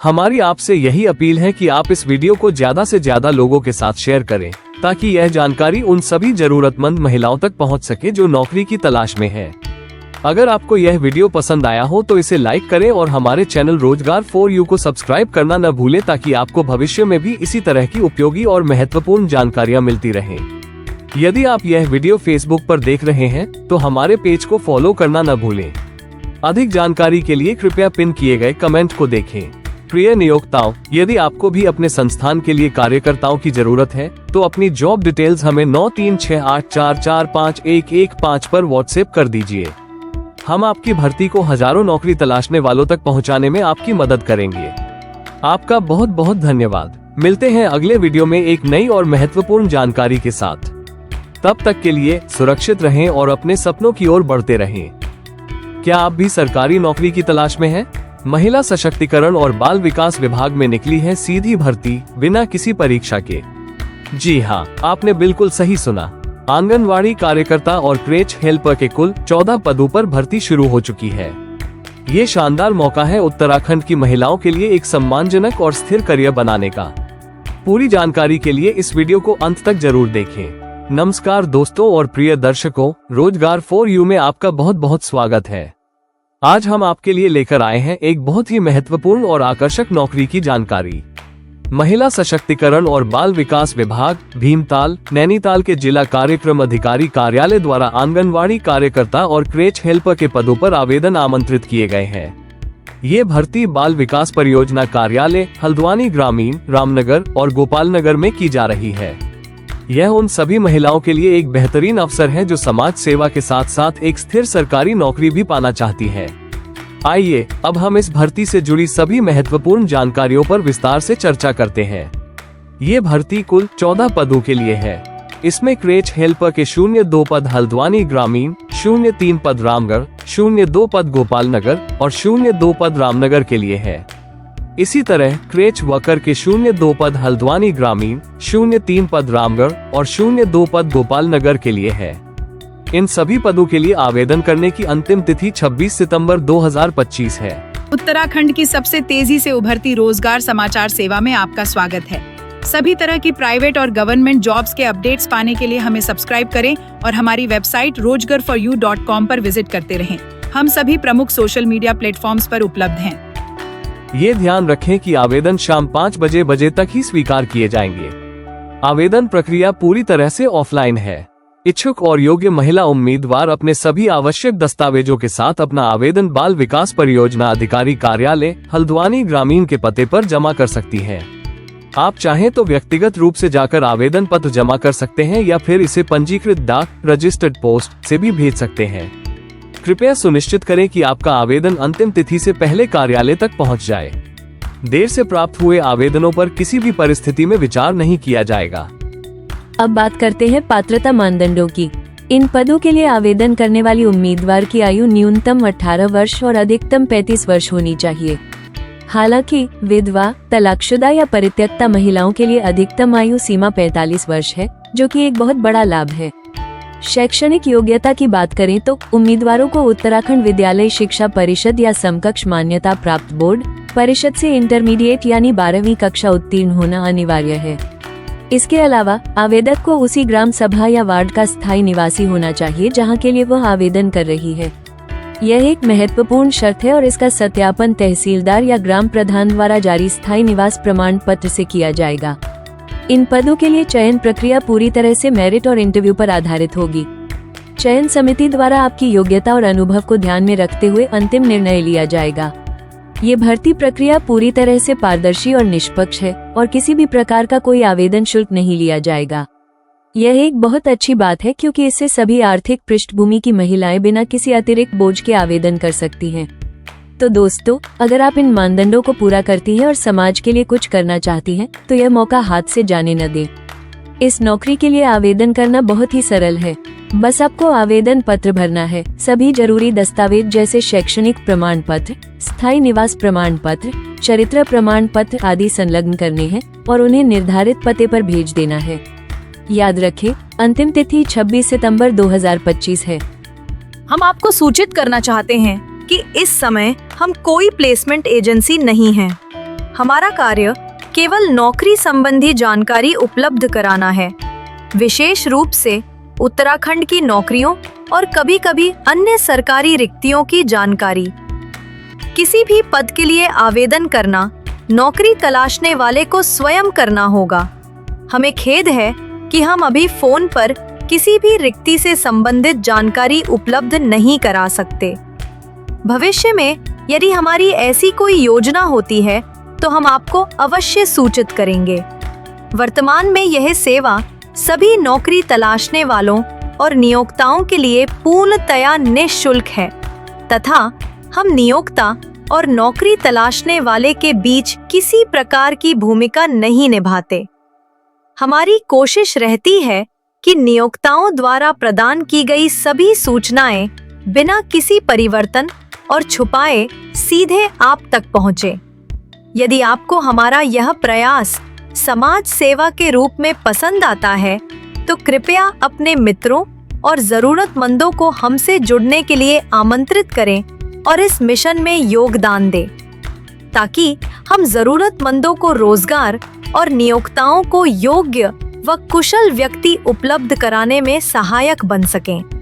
हमारी आपसे यही अपील है कि आप इस वीडियो को ज्यादा से ज्यादा लोगों के साथ शेयर करें ताकि यह जानकारी उन सभी जरूरतमंद महिलाओं तक पहुंच सके जो नौकरी की तलाश में है। अगर आपको यह वीडियो पसंद आया हो तो इसे लाइक करें और हमारे चैनल रोजगार फॉर यू को सब्सक्राइब करना न भूलें ताकि आपको भविष्य में भी इसी तरह की उपयोगी और महत्वपूर्ण जानकारियाँ मिलती रहें। यदि आप यह वीडियो फेसबुक पर देख रहे हैं तो हमारे पेज को फॉलो करना न भूलें। अधिक जानकारी के लिए कृपया पिन किए गए कमेंट को देखें। प्रिय नियोक्ताओं, यदि आपको भी अपने संस्थान के लिए कार्यकर्ताओं की जरूरत है तो अपनी जॉब डिटेल्स हमें 9368445115 पर व्हाट्सएप कर दीजिए। हम आपकी भर्ती को हजारों नौकरी तलाशने वालों तक पहुंचाने में आपकी मदद करेंगे। आपका बहुत बहुत धन्यवाद। मिलते हैं अगले वीडियो में एक नई और महत्वपूर्ण जानकारी के साथ। तब तक के लिए सुरक्षित रहें और अपने सपनों की ओर बढ़ते रहें। क्या आप भी सरकारी नौकरी की तलाश में हैं? महिला सशक्तिकरण और बाल विकास विभाग में निकली है सीधी भर्ती बिना किसी परीक्षा के। जी हाँ, आपने बिल्कुल सही सुना। आंगनवाड़ी कार्यकर्ता और क्रेच हेल्पर के कुल 14 पदों पर भर्ती शुरू हो चुकी है। ये शानदार मौका है उत्तराखंड की महिलाओं के लिए एक सम्मानजनक और स्थिर करियर बनाने का। पूरी जानकारी के लिए इस वीडियो को अंत तक जरूर देखें। नमस्कार दोस्तों और प्रिय दर्शकों, रोजगार फॉर यू में आपका बहुत बहुत स्वागत है। आज हम आपके लिए लेकर आए हैं एक बहुत ही महत्वपूर्ण और आकर्षक नौकरी की जानकारी। महिला सशक्तिकरण और बाल विकास विभाग भीमताल नैनीताल के जिला कार्यक्रम अधिकारी कार्यालय द्वारा आंगनवाड़ी कार्यकर्ता और क्रेच हेल्पर के पदों पर आवेदन आमंत्रित किए गए हैं। ये भर्ती बाल विकास परियोजना कार्यालय हल्द्वानी ग्रामीण, रामनगर और गोपालनगर में की जा रही है। यह उन सभी महिलाओं के लिए एक बेहतरीन अवसर है जो समाज सेवा के साथ साथ एक स्थिर सरकारी नौकरी भी पाना चाहती है। आइए अब हम इस भर्ती से जुड़ी सभी महत्वपूर्ण जानकारियों पर विस्तार से चर्चा करते हैं। ये भर्ती कुल 14 पदों के लिए है। इसमें क्रेच हेल्पर के 02 पद हल्द्वानी ग्रामीण, 03 पद रामगढ़, 02 पद गोपालनगर और 02 पद रामनगर के लिए है। इसी तरह क्रेच वर्कर के 02 पद हल्द्वानी ग्रामीण, 03 पद रामगढ़ और 02 पद गोपालनगर के लिए है। इन सभी पदों के लिए आवेदन करने की अंतिम तिथि 26 सितंबर 2025 है। उत्तराखंड की सबसे तेजी से उभरती रोजगार समाचार सेवा में आपका स्वागत है। सभी तरह की प्राइवेट और गवर्नमेंट जॉब्स के अपडेट्स पाने के लिए हमें सब्सक्राइब करें और हमारी वेबसाइट rojgarforyou.com पर विजिट करते रहें। हम सभी प्रमुख सोशल मीडिया प्लेटफॉर्म्स पर उपलब्ध हैं। ये ध्यान रखें कि आवेदन शाम 5 बजे तक ही स्वीकार किए जाएंगे। आवेदन प्रक्रिया पूरी तरह से ऑफलाइन है। इच्छुक और योग्य महिला उम्मीदवार अपने सभी आवश्यक दस्तावेजों के साथ अपना आवेदन बाल विकास परियोजना अधिकारी कार्यालय हल्द्वानी ग्रामीण के पते पर जमा कर सकती हैं। आप चाहें तो व्यक्तिगत रूप से जाकर आवेदन पत्र जमा कर सकते हैं या फिर इसे पंजीकृत डाक रजिस्टर्ड पोस्ट से भी भेज सकते हैं। कृपया सुनिश्चित करें कि आपका आवेदन अंतिम तिथि से पहले कार्यालय तक पहुंच जाए। देर से प्राप्त हुए आवेदनों पर किसी भी परिस्थिति में विचार नहीं किया जाएगा। अब बात करते हैं पात्रता मानदंडों की। इन पदों के लिए आवेदन करने वाली उम्मीदवार की आयु न्यूनतम 18 वर्ष और अधिकतम 35 वर्ष होनी चाहिए। हालांकि विधवा, तलाकशुदा या परित्यक्ता महिलाओं के लिए अधिकतम आयु सीमा 45 वर्ष है, जो कि एक बहुत बड़ा लाभ है। शैक्षणिक योग्यता की बात करें तो उम्मीदवारों को उत्तराखंड विद्यालय शिक्षा परिषद या समकक्ष मान्यता प्राप्त बोर्ड परिषद से इंटरमीडिएट यानी 12वीं कक्षा उत्तीर्ण होना अनिवार्य है। इसके अलावा आवेदक को उसी ग्राम सभा या वार्ड का स्थायी निवासी होना चाहिए जहां के लिए वह आवेदन कर रही है। यह एक महत्वपूर्ण शर्त है और इसका सत्यापन तहसीलदार या ग्राम प्रधान द्वारा जारी स्थायी निवास प्रमाण पत्र से किया जाएगा। इन पदों के लिए चयन प्रक्रिया पूरी तरह से मेरिट और इंटरव्यू पर आधारित होगी। चयन समिति द्वारा आपकी योग्यता और अनुभव को ध्यान में रखते हुए अंतिम निर्णय लिया जाएगा। ये भर्ती प्रक्रिया पूरी तरह से पारदर्शी और निष्पक्ष है और किसी भी प्रकार का कोई आवेदन शुल्क नहीं लिया जाएगा। यह एक बहुत अच्छी बात है क्योंकि इससे सभी आर्थिक पृष्ठभूमि की महिलाएं बिना किसी अतिरिक्त बोझ के आवेदन कर सकती हैं। तो दोस्तों, अगर आप इन मानदंडों को पूरा करती हैं और समाज के लिए कुछ करना चाहती हैं, तो यह मौका हाथ से जाने न दें। इस नौकरी के लिए आवेदन करना बहुत ही सरल है। बस आपको आवेदन पत्र भरना है। सभी जरूरी दस्तावेज जैसे शैक्षणिक प्रमाण पत्र, स्थायी निवास प्रमाण पत्र, चरित्र प्रमाण पत्र आदि संलग्न करने हैं और उन्हें निर्धारित पते पर भेज देना है। याद रखें, अंतिम तिथि 26 सितंबर 2025 है। हम आपको सूचित करना चाहते हैं कि इस समय हम कोई प्लेसमेंट एजेंसी नहीं हैं। हमारा कार्य केवल नौकरी संबंधी जानकारी उपलब्ध कराना है, विशेष रूप से उत्तराखंड की नौकरियों और कभी-कभी अन्य सरकारी रिक्तियों की जानकारी। किसी भी पद के लिए आवेदन करना नौकरी तलाशने वाले को स्वयं करना होगा। हमें खेद है कि हम अभी फोन पर किसी भी रिक्ति से संबंधित जानकारी उपलब्ध नहीं करा सकते। भविष्य में यदि हमारी ऐसी कोई योजना होती है तो हम आपको अवश्य सूचित करेंगे। वर्तमान में यह सेवा सभी नौकरी तलाशने वालों और नियोक्ताओं के लिए पूर्णतया निःशुल्क है तथा हम नियोक्ता और नौकरी तलाशने वाले के बीच किसी प्रकार की भूमिका नहीं निभाते। हमारी कोशिश रहती है कि नियोक्ताओं द्वारा प्रदान की गई सभी सूचनाएं बिना किसी परिवर्तन और छुपाए सीधे आप तक पहुंचे। यदि आपको हमारा यह प्रयास समाज सेवा के रूप में पसंद आता है तो कृपया अपने मित्रों और जरूरतमंदों को हमसे जुड़ने के लिए आमंत्रित करें और इस मिशन में योगदान दें, ताकि हम जरूरतमंदों को रोजगार और नियोक्ताओं को योग्य व कुशल व्यक्ति उपलब्ध कराने में सहायक बन सकें।